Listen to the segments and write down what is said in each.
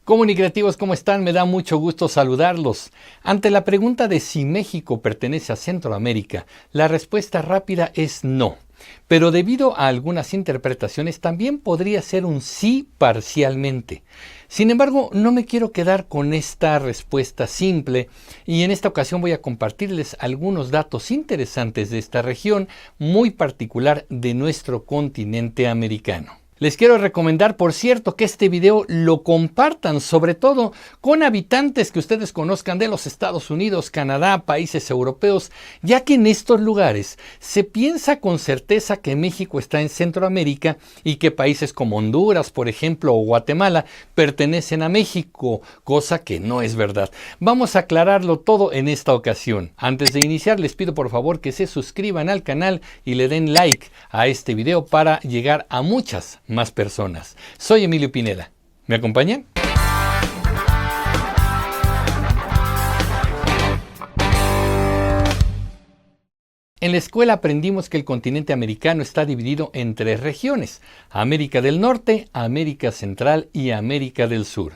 Comunicativos, ¿cómo están? Me da mucho gusto saludarlos. Ante la pregunta de si México pertenece a Centroamérica, la respuesta rápida es no. Pero debido a algunas interpretaciones también podría ser un sí parcialmente. Sin embargo, no me quiero quedar con esta respuesta simple y en esta ocasión voy a compartirles algunos datos interesantes de esta región muy particular de nuestro continente americano. Les quiero recomendar, por cierto, que este video lo compartan, sobre todo con habitantes que ustedes conozcan de los Estados Unidos, Canadá, países europeos, ya que en estos lugares se piensa con certeza que México está en Centroamérica y que países como Honduras, por ejemplo, o Guatemala pertenecen a México, cosa que no es verdad. Vamos a aclararlo todo en esta ocasión. Antes de iniciar, les pido por favor que se suscriban al canal y le den like a este video para llegar a muchas más personas. Soy Emilio Pineda. ¿Me acompañan? En la escuela aprendimos que el continente americano está dividido en tres regiones: América del Norte, América Central y América del Sur.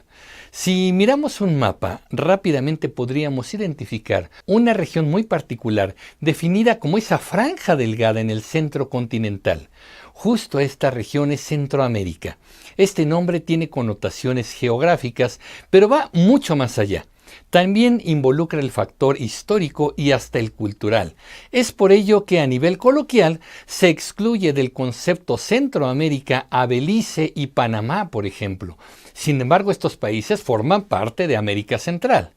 Si miramos un mapa, rápidamente podríamos identificar una región muy particular, definida como esa franja delgada en el centro continental. Justo esta región es Centroamérica. Este nombre tiene connotaciones geográficas, pero va mucho más allá. También involucra el factor histórico y hasta el cultural. Es por ello que a nivel coloquial se excluye del concepto Centroamérica a Belice y Panamá, por ejemplo. Sin embargo, estos países forman parte de América Central.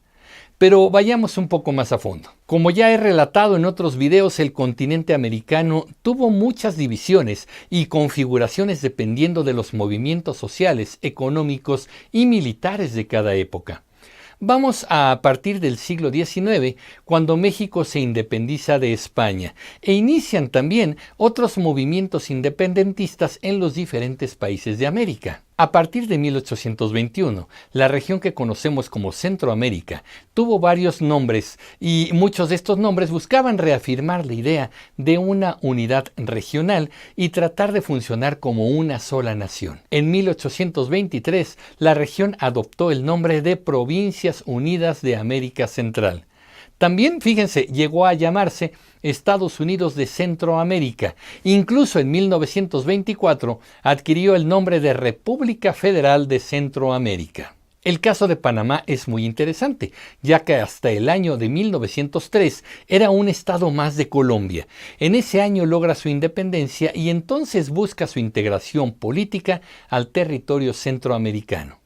Pero vayamos un poco más a fondo. Como ya he relatado en otros videos, el continente americano tuvo muchas divisiones y configuraciones dependiendo de los movimientos sociales, económicos y militares de cada época. Vamos a partir del siglo XIX, cuando México se independiza de España, e inician también otros movimientos independentistas en los diferentes países de América. A partir de 1821, la región que conocemos como Centroamérica tuvo varios nombres y muchos de estos nombres buscaban reafirmar la idea de una unidad regional y tratar de funcionar como una sola nación. En 1823, la región adoptó el nombre de Provincias Unidas de América Central. También, fíjense, llegó a llamarse Estados Unidos de Centroamérica. Incluso en 1924 adquirió el nombre de República Federal de Centroamérica. El caso de Panamá es muy interesante, ya que hasta el año de 1903 era un estado más de Colombia. En ese año logra su independencia y entonces busca su integración política al territorio centroamericano.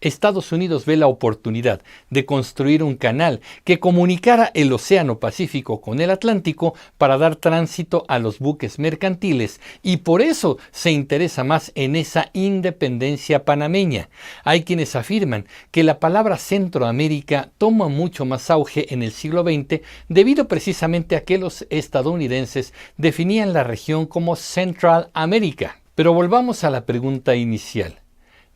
Estados Unidos ve la oportunidad de construir un canal que comunicara el Océano Pacífico con el Atlántico para dar tránsito a los buques mercantiles y por eso se interesa más en esa independencia panameña. Hay quienes afirman que la palabra Centroamérica toma mucho más auge en el siglo XX debido precisamente a que los estadounidenses definían la región como Central America. Pero volvamos a la pregunta inicial.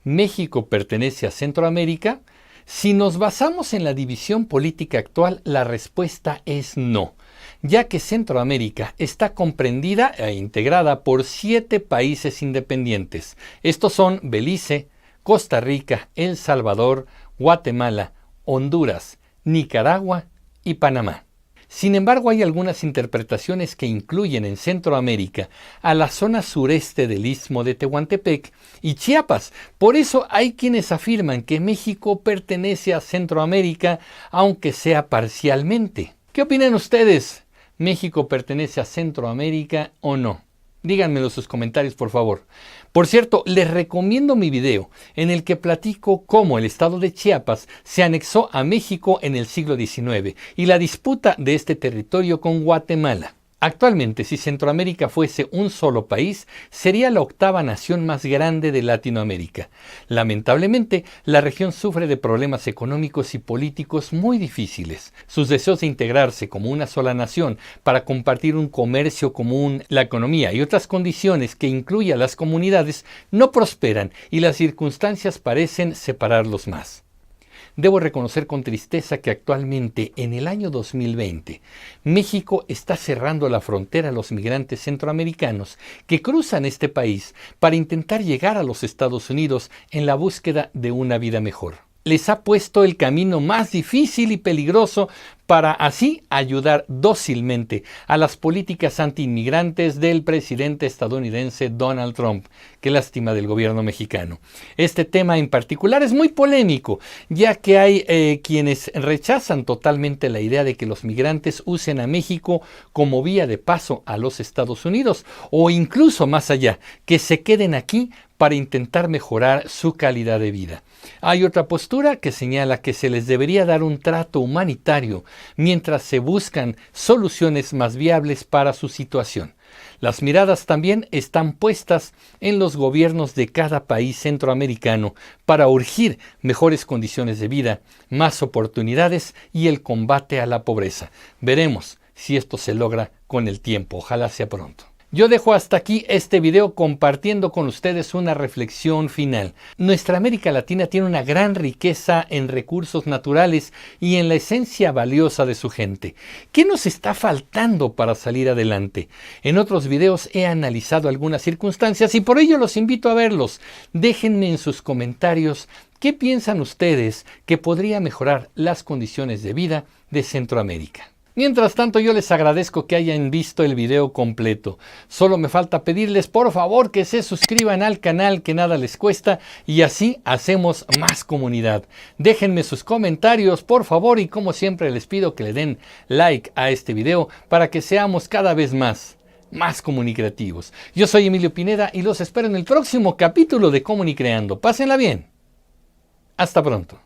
¿México pertenece a Centroamérica? Si nos basamos en la división política actual, la respuesta es no, ya que Centroamérica está comprendida e integrada por 7 países independientes. Estos son Belice, Costa Rica, El Salvador, Guatemala, Honduras, Nicaragua y Panamá. Sin embargo, hay algunas interpretaciones que incluyen en Centroamérica a la zona sureste del Istmo de Tehuantepec y Chiapas. Por eso hay quienes afirman que México pertenece a Centroamérica, aunque sea parcialmente. ¿Qué opinan ustedes? ¿México pertenece a Centroamérica o no? Díganmelo en sus comentarios, por favor. Por cierto, les recomiendo mi video en el que platico cómo el estado de Chiapas se anexó a México en el siglo XIX y la disputa de este territorio con Guatemala. Actualmente, si Centroamérica fuese un solo país, sería la 8ª nación más grande de Latinoamérica. Lamentablemente, la región sufre de problemas económicos y políticos muy difíciles. Sus deseos de integrarse como una sola nación para compartir un comercio común, la economía y otras condiciones que incluya a las comunidades no prosperan y las circunstancias parecen separarlos más. debo reconocer con tristeza que actualmente, en el año 2020, México está cerrando la frontera a los migrantes centroamericanos que cruzan este país para intentar llegar a los Estados Unidos en la búsqueda de una vida mejor. Les ha puesto el camino más difícil y peligroso para así ayudar dócilmente a las políticas antiinmigrantes del presidente estadounidense Donald Trump. Qué lástima del gobierno mexicano. Este tema en particular es muy polémico, ya que hay quienes rechazan totalmente la idea de que los migrantes usen a México como vía de paso a los Estados Unidos, o incluso más allá, que se queden aquí para intentar mejorar su calidad de vida. Hay otra postura que señala que se les debería dar un trato humanitario mientras se buscan soluciones más viables para su situación. Las miradas también están puestas en los gobiernos de cada país centroamericano para urgir mejores condiciones de vida, más oportunidades y el combate a la pobreza. Veremos si esto se logra con el tiempo. Ojalá sea pronto. Yo dejo hasta aquí este video compartiendo con ustedes una reflexión final. Nuestra América Latina tiene una gran riqueza en recursos naturales y en la esencia valiosa de su gente. ¿Qué nos está faltando para salir adelante? En otros videos he analizado algunas circunstancias y por ello los invito a verlos. Déjenme en sus comentarios qué piensan ustedes que podría mejorar las condiciones de vida de Centroamérica. Mientras tanto, yo les agradezco que hayan visto el video completo. Solo me falta pedirles por favor que se suscriban al canal, que nada les cuesta, y así hacemos más comunidad. Déjenme sus comentarios por favor y como siempre les pido que le den like a este video para que seamos cada vez más comunicativos. Yo soy Emilio Pineda y los espero en el próximo capítulo de Comunicreando. Pásenla bien. Hasta pronto.